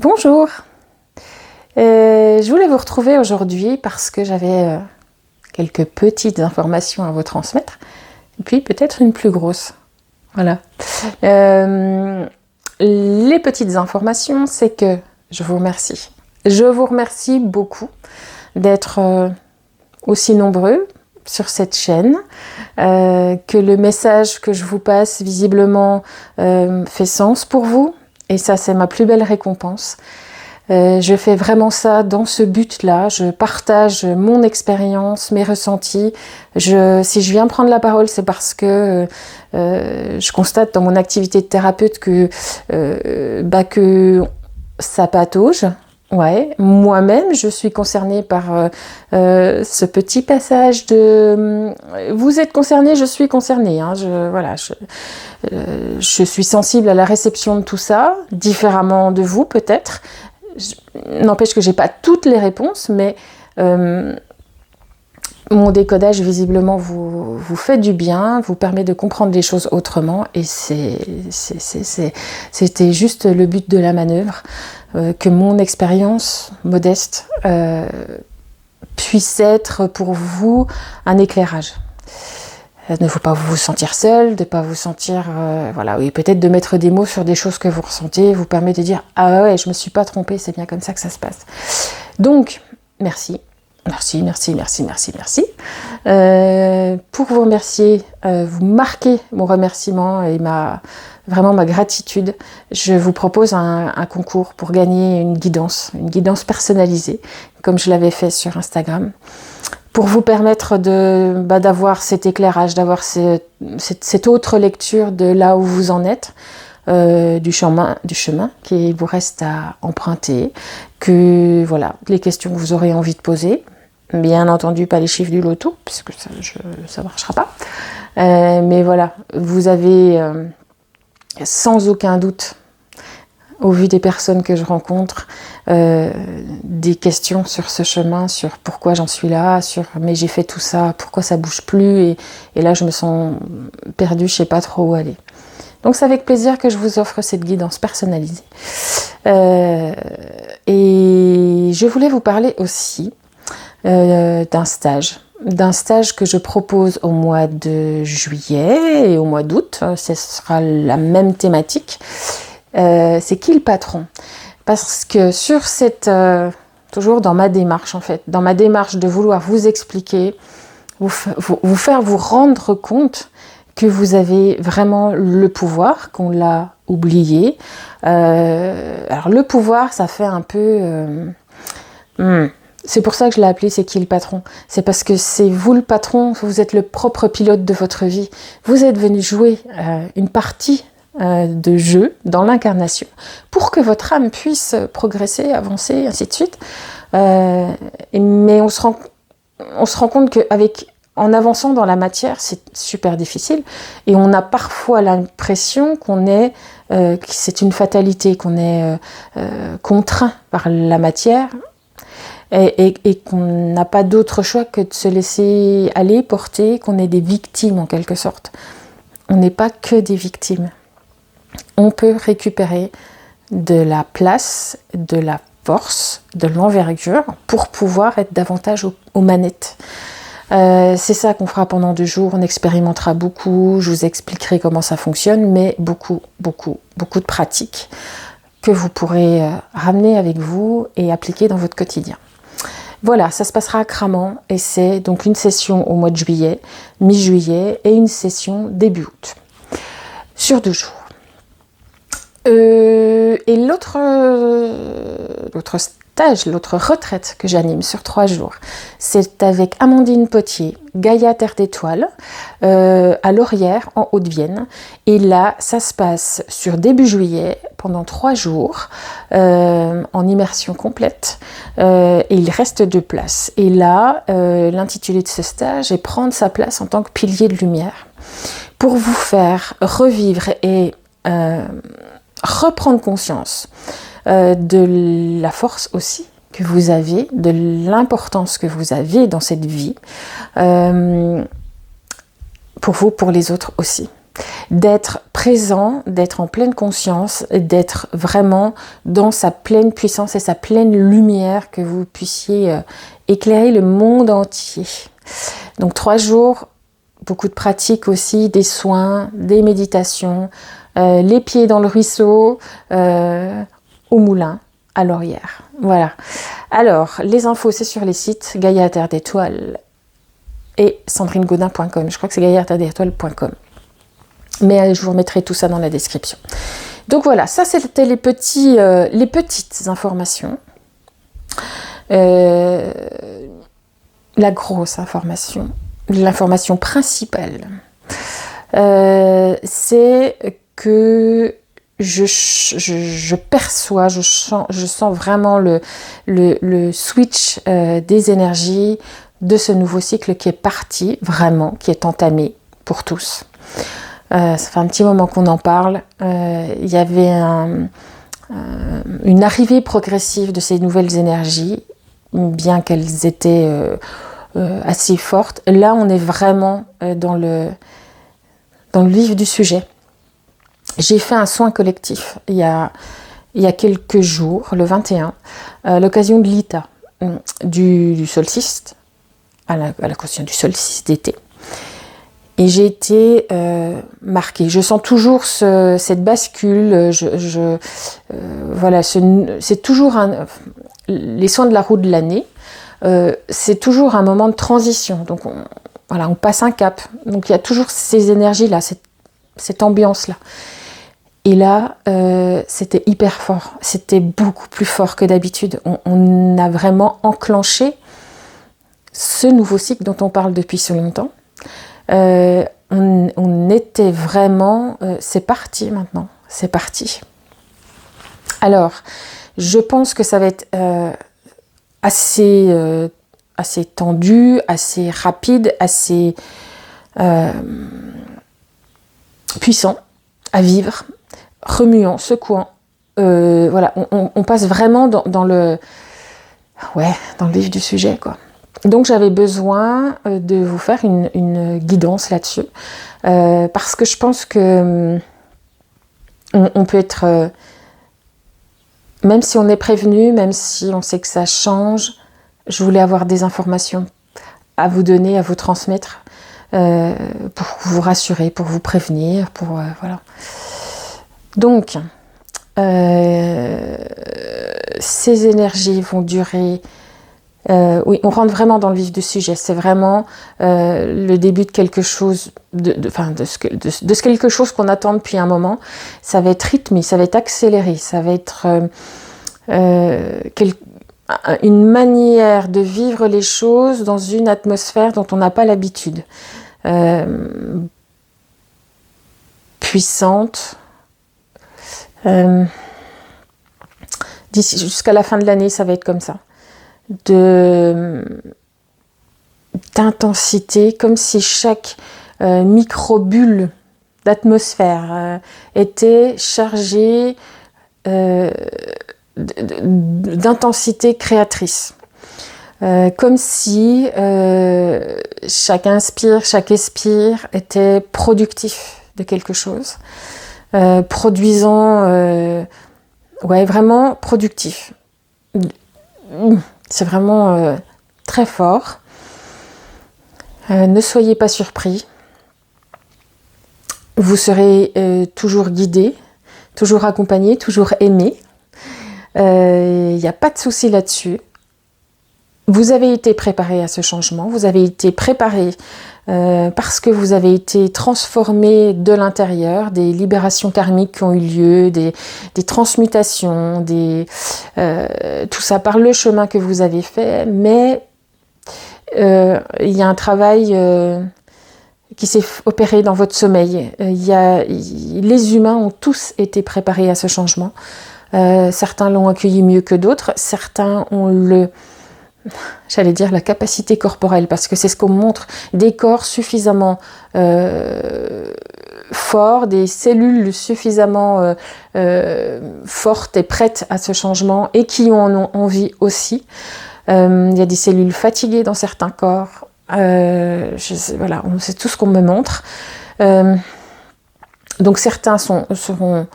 Bonjour, je voulais vous retrouver aujourd'hui parce que j'avais quelques petites informations à vous transmettre et puis peut-être une plus grosse. Voilà. Les petites informations, c'est que je vous remercie. Je vous remercie beaucoup d'être aussi nombreux sur cette chaîne, que le message que je vous passe visiblement fait sens pour vous. Et ça, c'est ma plus belle récompense. Je fais vraiment ça dans ce but-là. Je partage mon expérience, mes ressentis. Si je viens prendre la parole, c'est parce que je constate dans mon activité de thérapeute que ça patauge. Ouais, moi-même, je suis concernée par ce petit passage de vous êtes concerné, je suis concernée. Hein, je suis sensible à la réception de tout ça, différemment de vous peut-être. N'empêche que j'ai pas toutes les réponses, mais mon décodage visiblement vous fait du bien, vous permet de comprendre les choses autrement, et c'était juste le but de la manœuvre. Que mon expérience modeste puisse être pour vous un éclairage. Il ne faut pas vous sentir seul, de ne pas vous sentir... oui, peut-être de mettre des mots sur des choses que vous ressentez vous permet de dire « Ah ouais, je ne me suis pas trompée, c'est bien comme ça que ça se passe. » Donc, merci. Merci. Pour vous remercier, vous marquez mon remerciement et vraiment ma gratitude. Je vous propose un concours pour gagner une guidance personnalisée, comme je l'avais fait sur Instagram, pour vous permettre d'avoir cet éclairage, d'avoir cette autre lecture de là où vous en êtes, du chemin qui vous reste à emprunter, que voilà, les questions que vous aurez envie de poser. Bien entendu, pas les chiffres du loto, parce que ça marchera pas. Mais voilà, vous avez sans aucun doute, au vu des personnes que je rencontre, des questions sur ce chemin, sur pourquoi j'en suis là, mais j'ai fait tout ça, pourquoi ça bouge plus, et là je me sens perdue, je sais pas trop où aller. Donc c'est avec plaisir que je vous offre cette guidance personnalisée. Et je voulais vous parler aussi d'un stage que je propose au mois de juillet et au mois d'août. Ce sera la même thématique. C'est qui le patron? Parce que sur toujours dans ma démarche en fait, dans ma démarche de vouloir vous expliquer, vous faire vous rendre compte que vous avez vraiment le pouvoir, qu'on l'a oublié. Alors le pouvoir, ça fait un peu... C'est pour ça que je l'ai appelé « C'est qui le patron ?» C'est parce que c'est vous le patron, vous êtes le propre pilote de votre vie. Vous êtes venu jouer une partie de jeu dans l'incarnation pour que votre âme puisse progresser, avancer, ainsi de suite. Mais on se rend compte qu'en avançant dans la matière, c'est super difficile. Et on a parfois l'impression que c'est une fatalité, qu'on est contraint par la matière. Et qu'on n'a pas d'autre choix que de se laisser aller, porter, qu'on est des victimes en quelque sorte. On n'est pas que des victimes. On peut récupérer de la place, de la force, de l'envergure pour pouvoir être davantage aux manettes. C'est ça qu'on fera pendant 2 jours, on expérimentera beaucoup, je vous expliquerai comment ça fonctionne, mais beaucoup de pratiques que vous pourrez ramener avec vous et appliquer dans votre quotidien. Voilà, ça se passera à Cramant et c'est donc une session au mois de juillet, mi-juillet et une session début août, sur 2 jours. Et l'autre retraite que j'anime sur 3 jours, c'est avec Amandine Potier, Gaïa Terre d'Étoiles, à Laurière, en Haute-Vienne. Et là, ça se passe sur début juillet, pendant 3 jours, en immersion complète. Et il reste 2 places. Et là, l'intitulé de ce stage est « Prendre sa place en tant que pilier de lumière » pour vous faire revivre et reprendre conscience de la force aussi que vous avez, de l'importance que vous avez dans cette vie, pour vous, pour les autres aussi. d'être présent, d'être en pleine conscience, d'être vraiment dans sa pleine puissance et sa pleine lumière, que vous puissiez éclairer le monde entier. Donc 3 jours, beaucoup de pratiques aussi, des soins, des méditations, les pieds dans le ruisseau, au moulin, à l'Orière. Voilà. Alors, les infos, c'est sur les sites Gaïa Terre d'Étoiles et sandrinegaudin.com. Je crois que c'est gaiaterredétoiles.com. Mais je vous remettrai tout ça dans la description. Donc voilà, ça c'était les petites informations. La grosse information, l'information principale, c'est que je perçois, je sens vraiment le switch des énergies de ce nouveau cycle qui est parti, vraiment, qui est entamé pour tous. Ça fait un petit moment qu'on en parle. Il y avait une arrivée progressive de ces nouvelles énergies, bien qu'elles étaient assez fortes. Là, on est vraiment dans le vif du sujet. J'ai fait un soin collectif il y a quelques jours, le 21, à l'occasion de l'ITA, du solstice, à l'occasion du solstice d'été. Et j'ai été marquée. Je sens toujours cette bascule. Voilà, c'est toujours les soins de la roue de l'année. C'est toujours un moment de transition. Donc on passe un cap. Donc il y a toujours ces énergies-là, cette ambiance-là. Et là, c'était hyper fort. C'était beaucoup plus fort que d'habitude. On a vraiment enclenché ce nouveau cycle dont on parle depuis si longtemps. On était vraiment... c'est parti maintenant. C'est parti. Alors, je pense que ça va être assez tendu, assez rapide, assez puissant à vivre, remuant, secouant. Voilà, on passe vraiment dans le vif du sujet, quoi. Donc j'avais besoin de vous faire une guidance là-dessus, parce que je pense que on peut être, même si on est prévenu, même si on sait que ça change, je voulais avoir des informations à vous donner, à vous transmettre, pour vous rassurer, pour vous prévenir, voilà. Donc, ces énergies vont durer... oui, on rentre vraiment dans le vif du sujet. C'est vraiment le début de quelque chose, de ce quelque chose qu'on attend depuis un moment. Ça va être rythmé, ça va être accéléré, ça va être une manière de vivre les choses dans une atmosphère dont on n'a pas l'habitude. Puissante. D'ici jusqu'à la fin de l'année, ça va être comme ça. D'intensité, comme si chaque microbulle d'atmosphère était chargée d'intensité créatrice. Comme si chaque inspire, chaque expire était productif de quelque chose, produisant, vraiment productif. C'est vraiment très fort. Ne soyez pas surpris. Vous serez toujours guidé, toujours accompagné, toujours aimé. Il n'y a pas de souci là-dessus. Vous avez été préparé à ce changement. Vous avez été préparé parce que vous avez été transformé de l'intérieur, des libérations karmiques qui ont eu lieu, des transmutations, tout ça par le chemin que vous avez fait. Mais il y a un travail qui s'est opéré dans votre sommeil. Les humains ont tous été préparés à ce changement. Certains l'ont accueilli mieux que d'autres. Certains ont la capacité corporelle, parce que c'est ce qu'on montre, des corps suffisamment forts, des cellules suffisamment fortes et prêtes à ce changement et qui en ont envie aussi. Il y a des cellules fatiguées dans certains corps. C'est tout ce qu'on me montre. Donc certains seront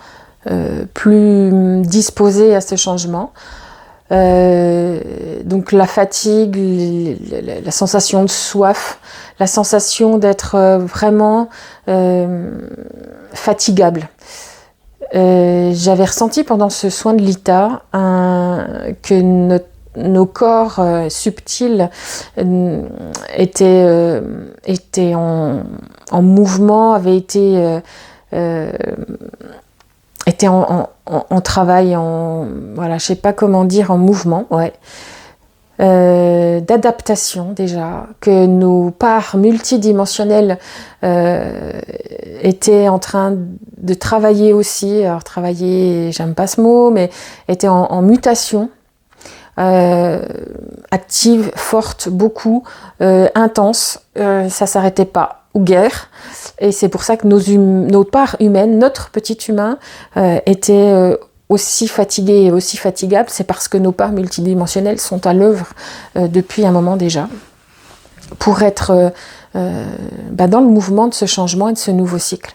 plus disposés à ce changement. Donc la fatigue, la sensation de soif, la sensation d'être vraiment fatigable. J'avais ressenti pendant ce soin de Lita que nos corps subtils étaient en mouvement, avaient été en travail, voilà, je sais pas comment dire, en mouvement, ouais. D'adaptation déjà, que nos parts multidimensionnelles étaient en train de travailler aussi. Alors travailler, j'aime pas ce mot, mais étaient en mutation, active, forte, beaucoup, intense. Ça s'arrêtait pas, ou guère. Et c'est pour ça que nos parts humaines, notre petit humain, était aussi fatigué et aussi fatigable. C'est parce que nos parts multidimensionnelles sont à l'œuvre depuis un moment déjà, pour être dans le mouvement de ce changement et de ce nouveau cycle.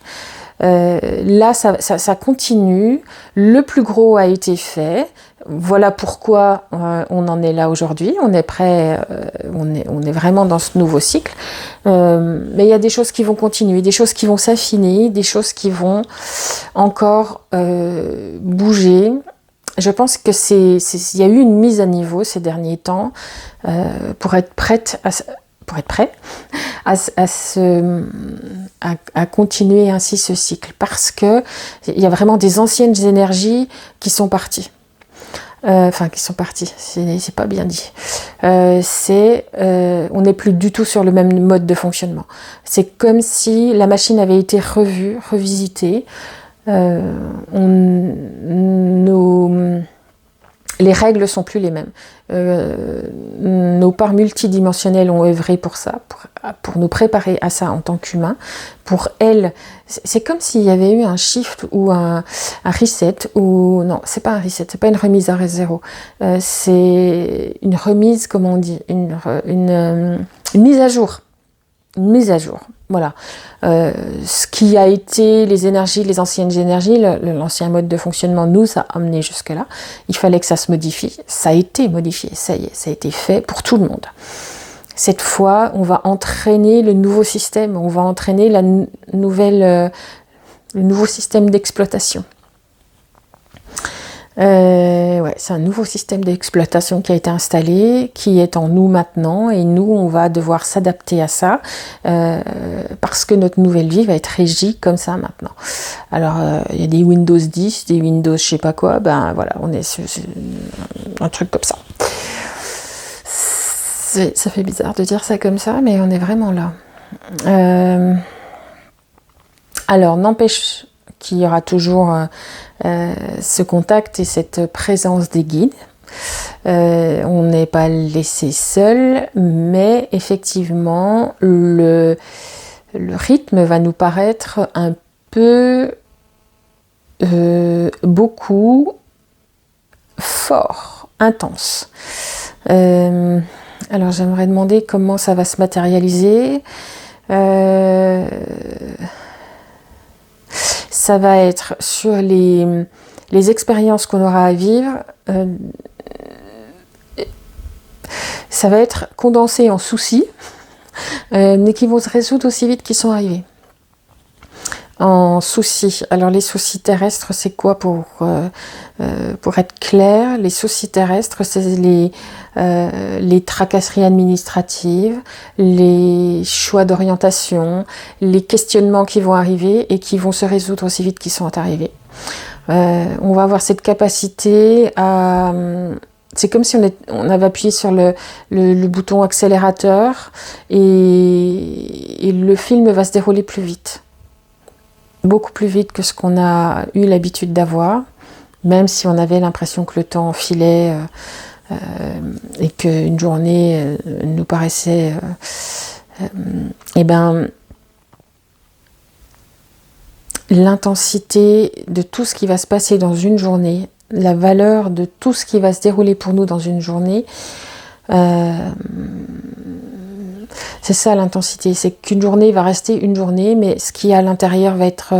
Là, ça continue. Le plus gros a été fait. Voilà pourquoi on en est là aujourd'hui. On est prêt, on est vraiment dans ce nouveau cycle. Mais il y a des choses qui vont continuer, des choses qui vont s'affiner, des choses qui vont encore bouger. Je pense que il y a eu une mise à niveau ces derniers temps pour être prêt à continuer ainsi ce cycle, parce que il y a vraiment des anciennes énergies qui sont parties. C'est pas bien dit. On n'est plus du tout sur le même mode de fonctionnement. C'est comme si la machine avait été revue, revisitée. Les règles sont plus les mêmes. Nos parts multidimensionnelles ont œuvré pour ça, pour nous préparer à ça en tant qu'humains. Pour elles, c'est comme s'il y avait eu un shift ou un reset, ou non, c'est pas un reset, c'est pas une remise à zéro. C'est une remise, comment on dit, une mise à jour. Une mise à jour, voilà. Ce qui a été les énergies, les anciennes énergies, l'ancien mode de fonctionnement nous a amené jusque-là. Il fallait que ça se modifie. Ça a été modifié, ça y est, ça a été fait pour tout le monde. Cette fois, on va entraîner le nouveau système, on va entraîner le nouveau système d'exploitation. C'est un nouveau système d'exploitation qui a été installé, qui est en nous maintenant, et nous, on va devoir s'adapter à ça, parce que notre nouvelle vie va être régie comme ça maintenant. Alors, il y a des Windows 10, des Windows je sais pas quoi, voilà, on est sur un truc comme ça. Ça fait bizarre de dire ça comme ça, mais on est vraiment là. Alors, n'empêche qu'il y aura toujours ce contact et cette présence des guides. On n'est pas laissé seul, mais effectivement, le rythme va nous paraître un peu beaucoup fort, intense. Alors j'aimerais demander comment ça va se matérialiser. Ça va être sur les expériences qu'on aura à vivre. Ça va être condensé en soucis, mais qui vont se résoudre aussi vite qu'ils sont arrivés. En soucis. Alors les soucis terrestres, c'est quoi pour être clair? Les soucis terrestres, c'est les tracasseries administratives, les choix d'orientation, les questionnements qui vont arriver et qui vont se résoudre aussi vite qu'ils sont arrivés. On va avoir cette capacité à... C'est comme si on avait appuyé sur le bouton accélérateur et le film va se dérouler plus vite. Beaucoup plus vite que ce qu'on a eu l'habitude d'avoir, même si on avait l'impression que le temps filait et qu'une journée nous paraissait... l'intensité de tout ce qui va se passer dans une journée, la valeur de tout ce qui va se dérouler pour nous dans une journée, c'est ça l'intensité, c'est qu'une journée va rester une journée, mais ce qui est à l'intérieur va être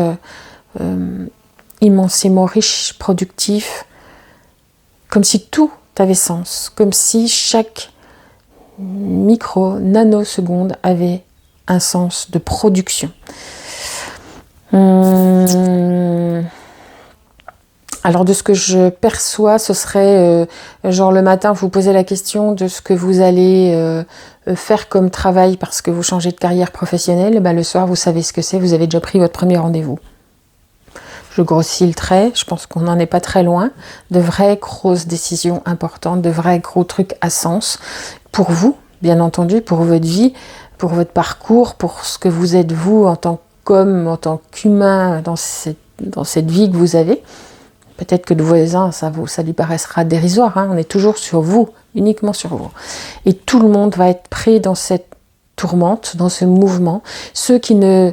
immensément riche, productif, comme si tout avait sens, comme si chaque nanoseconde avait un sens de production. Alors de ce que je perçois, ce serait genre le matin vous posez la question de ce que vous allez faire comme travail parce que vous changez de carrière professionnelle, le soir vous savez ce que c'est, vous avez déjà pris votre premier rendez-vous. Je grossis le trait, je pense qu'on n'en est pas très loin, de vraies grosses décisions importantes, de vrais gros trucs à sens, pour vous, bien entendu, pour votre vie, pour votre parcours, pour ce que vous êtes vous en tant qu'homme, en tant qu'humain dans cette vie que vous avez. Peut-être que le voisin, ça lui paraîtra dérisoire, hein, on est toujours sur vous, uniquement sur vous. Et tout le monde va être pris dans cette tourmente, dans ce mouvement. Ceux qui n'en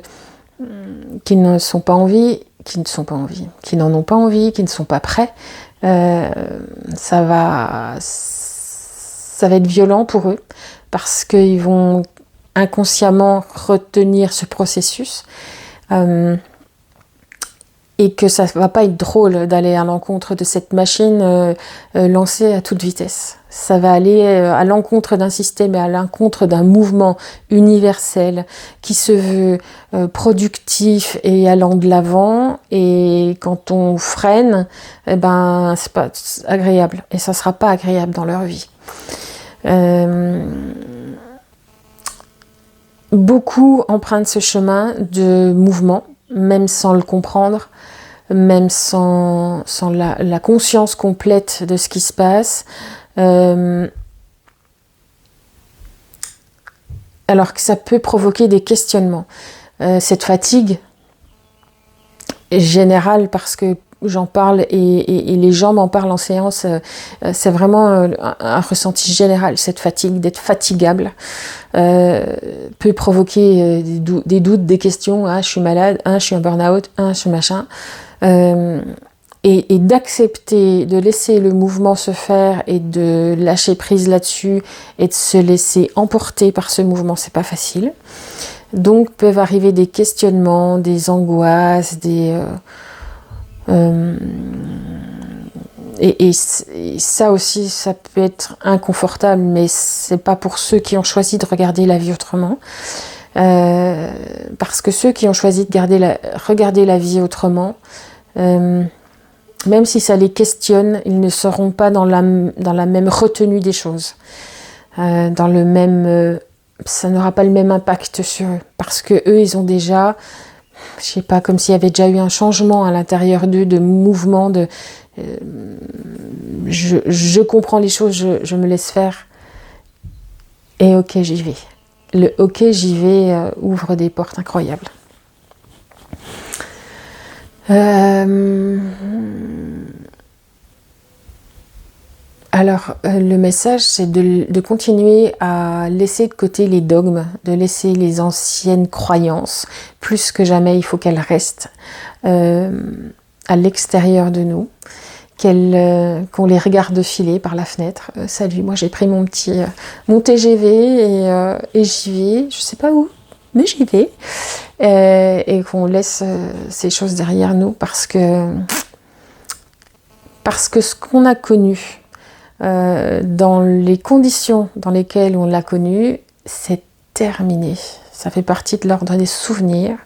ont pas envie, qui n'en ont pas envie, qui ne sont pas prêts, ça va être violent pour eux, parce qu'ils vont inconsciemment retenir ce processus. Et que ça ne va pas être drôle d'aller à l'encontre de cette machine lancée à toute vitesse. Ça va aller à l'encontre d'un système et à l'encontre d'un mouvement universel qui se veut productif et allant de l'avant. Et quand on freine, c'est pas agréable. Et ça ne sera pas agréable dans leur vie. Beaucoup empruntent ce chemin de mouvement, même sans le comprendre, même sans la conscience complète de ce qui se passe. Alors que ça peut provoquer des questionnements. Cette fatigue générale, parce que j'en parle et les gens m'en parlent en séance, c'est vraiment un ressenti général, cette fatigue, d'être fatigable, peut provoquer des doutes, des questions, je suis malade, je suis en burn-out, je suis machin, et d'accepter, de laisser le mouvement se faire et de lâcher prise là-dessus et de se laisser emporter par ce mouvement, c'est pas facile. Donc peuvent arriver des questionnements, des angoisses, et ça aussi, ça peut être inconfortable, mais c'est pas pour ceux qui ont choisi de regarder la vie autrement. Parce que ceux qui ont choisi de regarder la vie autrement, même si ça les questionne, ils ne seront pas dans la même retenue des choses, ça n'aura pas le même impact sur eux, parce que eux, ils ont déjà, je sais pas, comme s'il y avait déjà eu un changement à l'intérieur d'eux, de mouvement, je comprends les choses, je me laisse faire, et ok, j'y vais. Le ok, j'y vais ouvre des portes incroyables. Alors, le message, c'est de continuer à laisser de côté les dogmes, de laisser les anciennes croyances. Plus que jamais, il faut qu'elles restent à l'extérieur de nous, qu'on les regarde filer par la fenêtre. Salut, moi j'ai pris mon TGV et j'y vais, je sais pas où, mais j'y vais. Et qu'on laisse ces choses derrière nous parce que ce qu'on a connu, dans les conditions dans lesquelles on l'a connu, c'est terminé. Ça fait partie de l'ordre des souvenirs.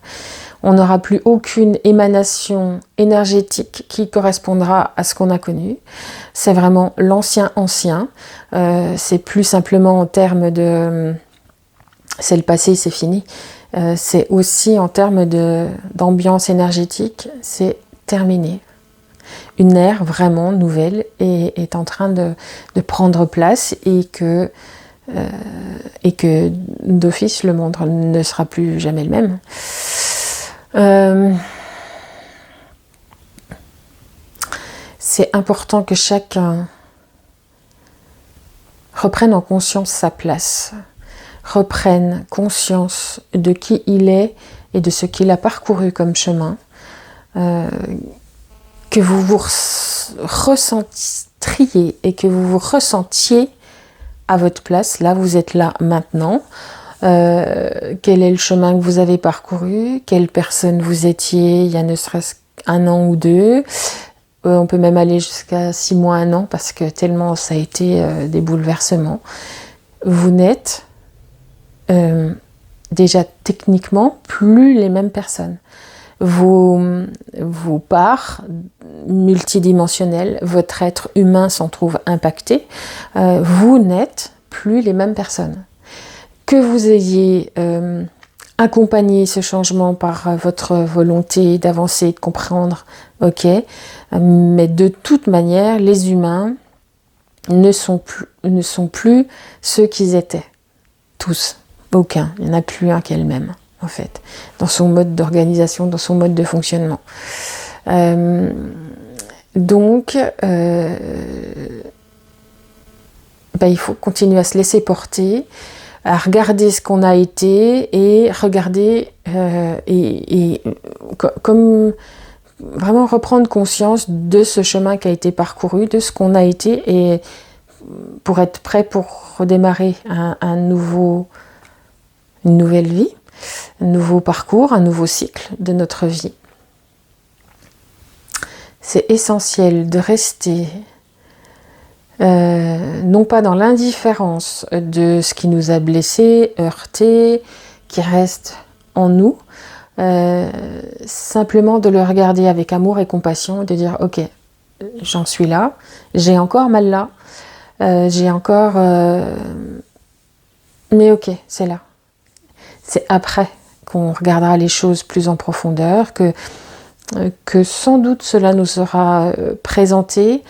On n'aura plus aucune émanation énergétique qui correspondra à ce qu'on a connu. C'est vraiment l'ancien. C'est plus simplement en termes de... c'est le passé, c'est fini. C'est aussi en termes d'ambiance énergétique, c'est terminé. Une ère vraiment nouvelle est en train de prendre place et que d'office le monde ne sera plus jamais le même. C'est important que chacun reprenne en conscience sa place, reprenne conscience de qui il est et de ce qu'il a parcouru comme chemin, que vous vous ressentiez et que vous vous ressentiez à votre place, là vous êtes là maintenant, quel est le chemin que vous avez parcouru, quelle personne vous étiez il y a ne serait-ce 1 an ou 2. On peut même aller jusqu'à 6 mois, 1 an, parce que tellement ça a été des bouleversements. Vous n'êtes déjà techniquement plus les mêmes personnes. Vos parts multidimensionnelles, votre être humain s'en trouve impacté. Vous n'êtes plus les mêmes personnes. Que vous ayez accompagné ce changement par votre volonté d'avancer, de comprendre, ok, mais de toute manière, les humains ne sont plus ceux qu'ils étaient. Tous, aucun. Il n'y en a plus un qui est le même, en fait, dans son mode d'organisation, dans son mode de fonctionnement. Donc, il faut continuer à se laisser porter, à regarder ce qu'on a été et regarder comme vraiment reprendre conscience de ce chemin qui a été parcouru, de ce qu'on a été, et pour être prêt pour redémarrer une nouvelle vie, un nouveau parcours, un nouveau cycle de notre vie. C'est essentiel de rester non pas dans l'indifférence de ce qui nous a blessés, heurtés, qui reste en nous, simplement de le regarder avec amour et compassion et de dire ok, j'en suis là, j'ai encore mal là, j'ai encore mais ok, c'est là. C'est après qu'on regardera les choses plus en profondeur, que sans doute cela nous sera présenté,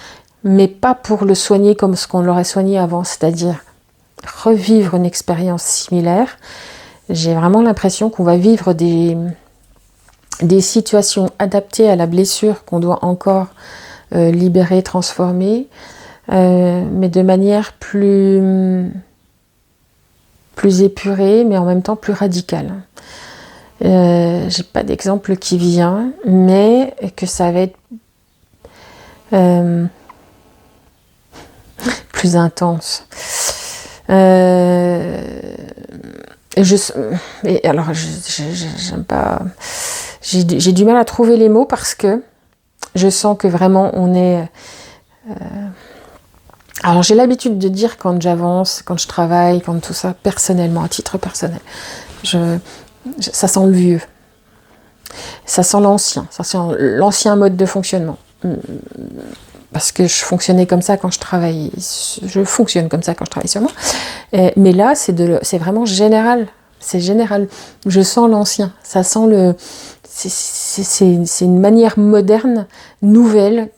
mais pas pour le soigner comme ce qu'on l'aurait soigné avant, c'est-à-dire revivre une expérience similaire. J'ai vraiment l'impression qu'on va vivre des situations adaptées à la blessure qu'on doit encore libérer, transformer, mais de manière plus épurée, mais en même temps plus radicale. J'ai pas d'exemple qui vient, mais que ça va être plus intense. J'aime pas. J'ai du mal à trouver les mots parce que je sens que vraiment on est. Alors j'ai l'habitude de dire quand j'avance, quand je travaille, quand tout ça, personnellement, à titre personnel, ça sent le vieux, ça sent l'ancien mode de fonctionnement. Parce que je fonctionnais comme ça quand je travaillais, je fonctionne comme ça quand je travaille sur moi. Mais là, c'est vraiment général, c'est général. Je sens l'ancien, ça sent c'est une manière moderne, nouvelle,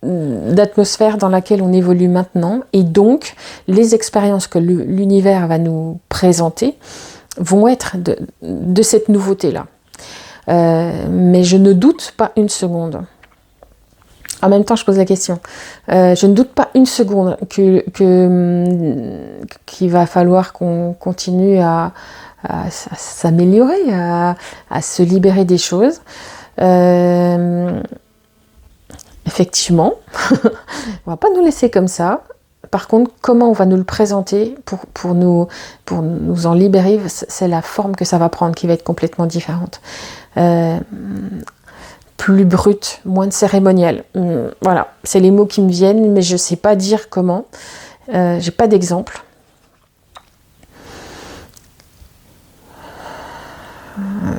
d'atmosphère dans laquelle on évolue maintenant, et donc les expériences que l'univers va nous présenter vont être de cette nouveauté-là. Mais je ne doute pas une seconde. En même temps, je pose la question. Je ne doute pas une seconde qu'il va falloir qu'on continue à s'améliorer, à se libérer des choses. Effectivement, on va pas nous laisser comme ça. Par contre, comment on va nous le présenter pour nous en libérer, c'est la forme que ça va prendre qui va être complètement différente. Plus brute, moins de cérémonial. Voilà, c'est les mots qui me viennent, mais je sais pas dire comment. J'ai pas d'exemple.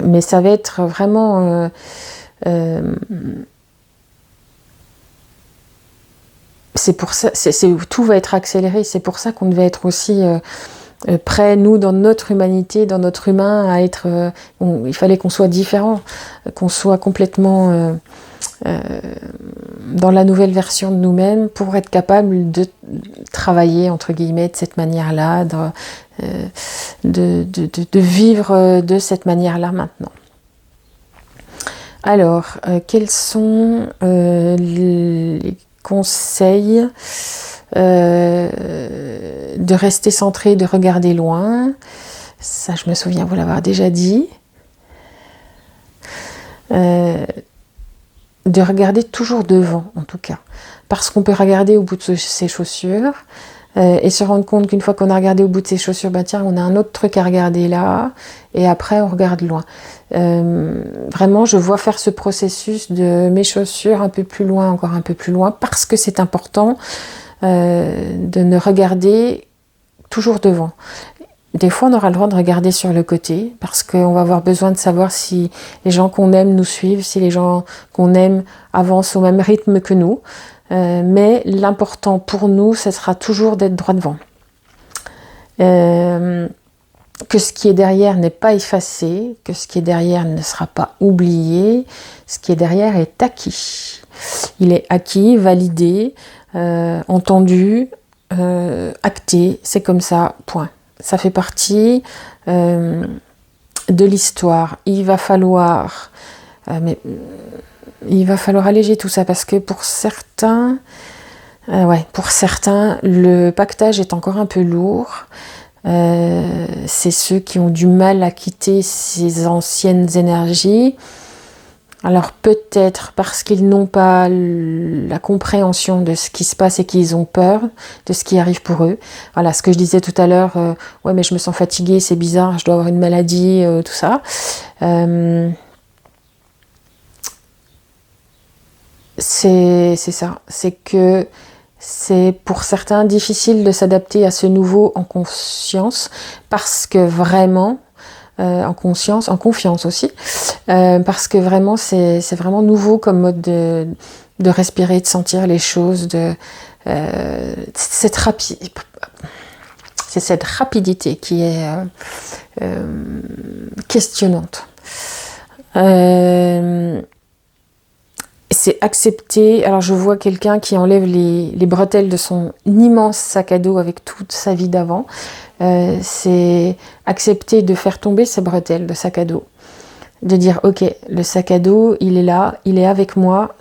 Mais ça va être vraiment... c'est pour ça, tout va être accéléré. C'est pour ça qu'on devait être aussi prêts, nous, dans notre humanité, dans notre humain, à être... il fallait qu'on soit différent, qu'on soit complètement dans la nouvelle version de nous-mêmes pour être capable de travailler, entre guillemets, de cette manière-là, de vivre de cette manière-là maintenant. Alors, quels sont les conseils de rester centré, de regarder loin? Ça, je me souviens vous l'avoir déjà dit. de regarder toujours devant, en tout cas. Parce qu'on peut regarder au bout de ses chaussures et se rendre compte qu'une fois qu'on a regardé au bout de ses chaussures, bah tiens, on a un autre truc à regarder là, et après on regarde loin. Vraiment, je vois faire ce processus de mes chaussures un peu plus loin, encore un peu plus loin, parce que c'est important de ne regarder toujours devant. Des fois, on aura le droit de regarder sur le côté parce qu'on va avoir besoin de savoir si les gens qu'on aime nous suivent, si les gens qu'on aime avancent au même rythme que nous. Mais l'important pour nous, ce sera toujours d'être droit devant. Que ce qui est derrière n'est pas effacé, que ce qui est derrière ne sera pas oublié, ce qui est derrière est acquis. Il est acquis, validé, entendu, acté, c'est comme ça, point. Ça fait partie de l'histoire. Il va falloir alléger tout ça parce que pour certains, le pactage est encore un peu lourd. C'est ceux qui ont du mal à quitter ces anciennes énergies. Alors peut-être parce qu'ils n'ont pas la compréhension de ce qui se passe et qu'ils ont peur de ce qui arrive pour eux. Voilà, ce que je disais tout à l'heure, ouais mais je me sens fatiguée, c'est bizarre, je dois avoir une maladie, tout ça. C'est ça, c'est que c'est pour certains difficile de s'adapter à ce nouveau en conscience parce que vraiment... en conscience, en confiance aussi, parce que vraiment c'est vraiment nouveau comme mode de respirer, de sentir les choses, c'est cette rapidité qui est questionnante. C'est accepter. Alors je vois quelqu'un qui enlève les bretelles de son immense sac à dos avec toute sa vie d'avant. C'est accepter de faire tomber ses bretelles de sac à dos. De dire ok, le sac à dos, il est là, il est avec moi,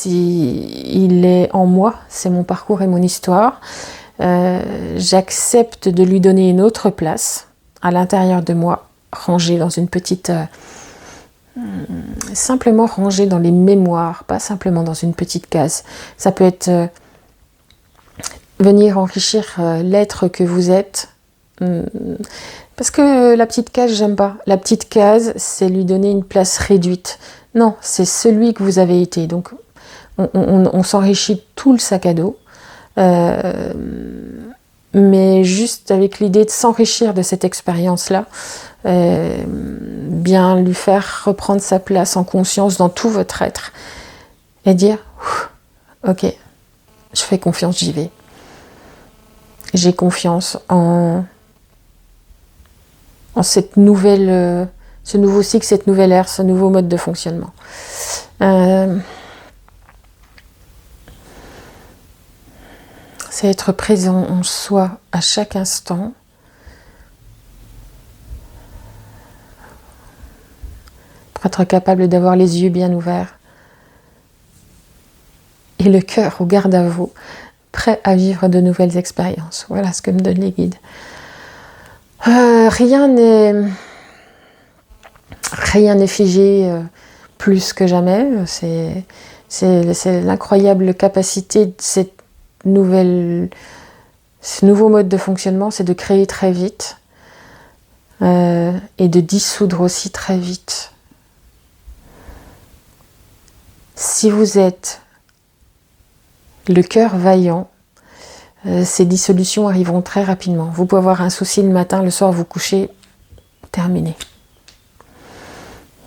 il est en moi, c'est mon parcours et mon histoire. J'accepte de lui donner une autre place à l'intérieur de moi, rangée dans une petite... simplement rangée dans les mémoires, pas simplement dans une petite case. Ça peut être venir enrichir l'être que vous êtes. Parce que la petite case, j'aime pas. La petite case, c'est lui donner une place réduite. Non, c'est celui que vous avez été. Donc, on s'enrichit tout le sac à dos. Mais juste avec l'idée de s'enrichir de cette expérience-là, bien lui faire reprendre sa place en conscience dans tout votre être et dire ok, je fais confiance, j'y vais. J'ai confiance en cette nouvelle, ce nouveau cycle, cette nouvelle ère, ce nouveau mode de fonctionnement. C'est être présent en soi à chaque instant. Pour être capable d'avoir les yeux bien ouverts et le cœur au garde à vous, prêt à vivre de nouvelles expériences. Voilà ce que me donnent les guides. Rien n'est figé plus que jamais. C'est l'incroyable capacité de ce nouveau mode de fonctionnement, c'est de créer très vite et de dissoudre aussi très vite. Si vous êtes le cœur vaillant, ces dissolutions arriveront très rapidement. Vous pouvez avoir un souci le matin, le soir vous couchez, terminé.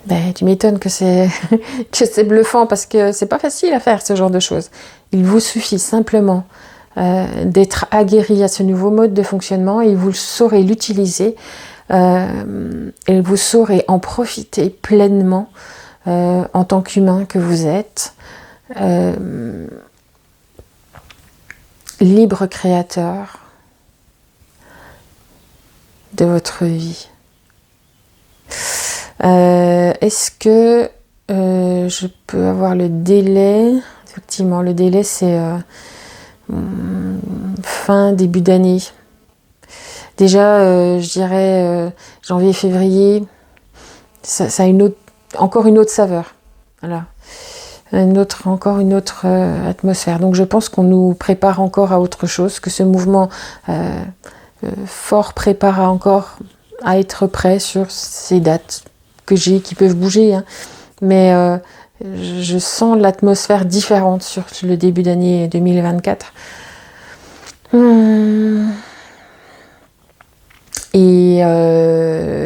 Ben, tu m'étonnes que c'est bluffant parce que c'est pas facile à faire ce genre de choses. Il vous suffit simplement d'être aguerri à ce nouveau mode de fonctionnement et vous saurez l'utiliser et vous saurez en profiter pleinement en tant qu'humain que vous êtes. Libre créateur de votre vie. Est-ce que je peux avoir le délai? Effectivement, le délai c'est fin, début d'année. Déjà, je dirais janvier, février, ça a encore une autre saveur. Voilà. encore une autre atmosphère. Donc je pense qu'on nous prépare encore à autre chose, que ce mouvement fort prépare encore à être prêt sur ces dates que j'ai, qui peuvent bouger, hein. Mais je sens l'atmosphère différente sur le début d'année 2024. Et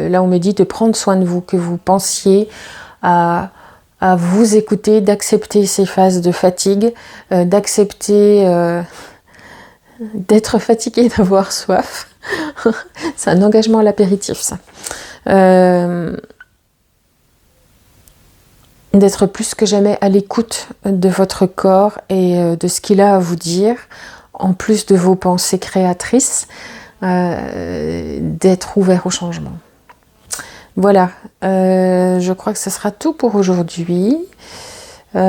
là, on me dit de prendre soin de vous, que vous pensiez à vous écouter, d'accepter ces phases de fatigue, d'accepter d'être fatigué, d'avoir soif. C'est un engagement à l'apéritif, ça. D'être plus que jamais à l'écoute de votre corps et de ce qu'il a à vous dire, en plus de vos pensées créatrices, d'être ouvert au changement. Voilà, je crois que ce sera tout pour aujourd'hui. Ouais,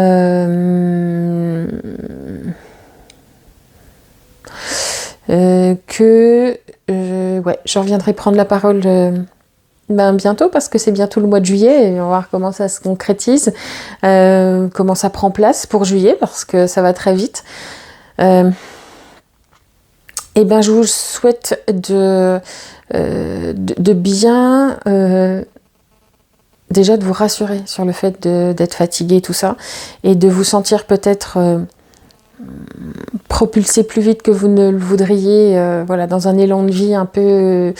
je reviendrai prendre la parole bientôt, parce que c'est bientôt le mois de juillet et on va voir comment ça se concrétise, comment ça prend place pour juillet, parce que ça va très vite. Et ben, je vous souhaite de bien déjà de vous rassurer sur le fait d'être fatigué et tout ça, et de vous sentir peut-être propulsé plus vite que vous ne le voudriez, voilà, dans un élan de vie un peu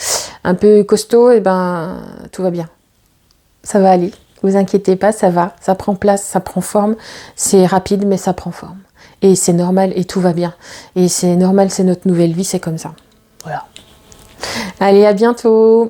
costaud. Et ben, tout va bien, ça va aller, vous inquiétez pas, ça va, ça prend place, ça prend forme, c'est rapide mais ça prend forme. Et c'est normal et tout va bien. Et c'est normal, c'est notre nouvelle vie, c'est comme ça. Voilà. Allez, à bientôt!